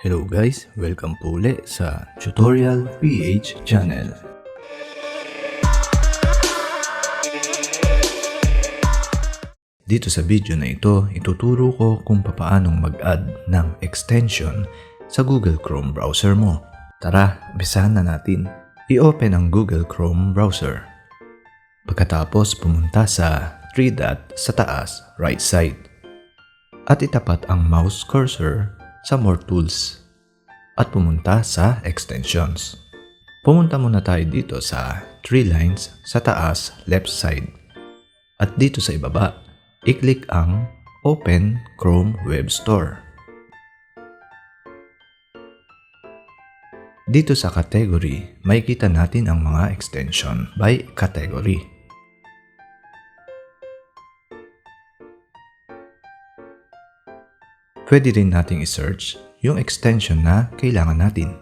Hello guys, welcome po ulit sa Tutorial PH channel. Dito sa video na ito, ituturo ko kung paanong mag-add ng extension sa Google Chrome browser mo. Tara, umpisahan na natin. I-open ang Google Chrome browser. Pagkatapos pumunta sa 3 dot sa taas, right side. At itapat ang mouse cursor sa More Tools at pumunta sa Extensions. Pumunta muna tayo dito sa 3 lines sa taas left side. At dito sa ibaba, i-click ang Open Chrome Web Store. Dito sa category, makikita natin ang mga extension by category. Pwede rin nating i-search yung extension na kailangan natin.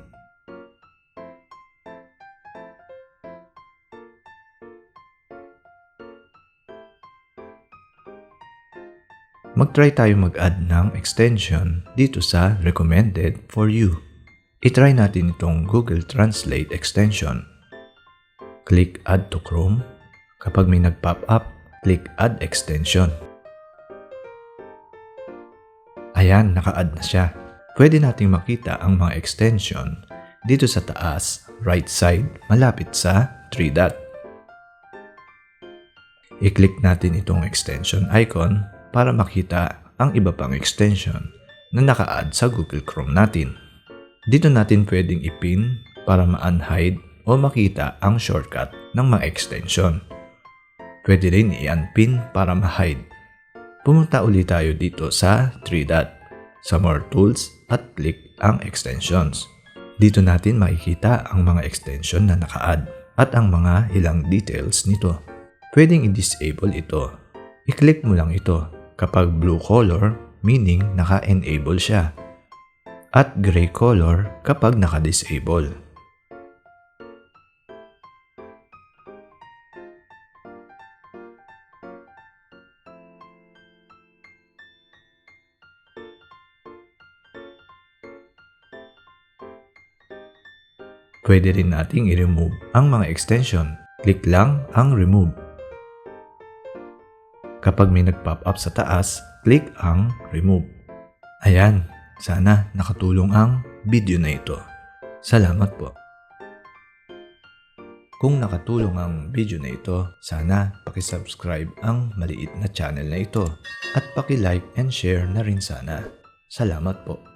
Mag-try tayo mag-add ng extension dito sa Recommended for You. I-try natin itong Google Translate extension. Click Add to Chrome. Kapag may nag-pop up, click Add Extension. Ayan, naka-add na siya. Pwede nating makita ang mga extension dito sa taas, right side, malapit sa 3 dot. I-click natin itong extension icon para makita ang iba pang extension na naka-add sa Google Chrome natin. Dito natin pwedeng i-pin para ma-unhide o makita ang shortcut ng mga extension. Pwede rin i-unpin para ma-hide. Pumunta ulit tayo dito sa 3 dot, sa More Tools at click ang Extensions. Dito natin makikita ang mga extension na naka-add at ang mga ilang details nito. Pwedeng i-disable ito. I-click mo lang ito. Kapag blue color, meaning naka-enable siya. At gray color kapag naka-disable. Pwede rin nating i-remove ang mga extension. Click lang ang remove. Kapag may nag-pop up sa taas, click ang remove. Ayan, sana nakatulong ang video na ito. Salamat po. Kung nakatulong ang video na ito, sana paki-subscribe ang maliit na channel na ito at paki-like and share na rin sana. Salamat po.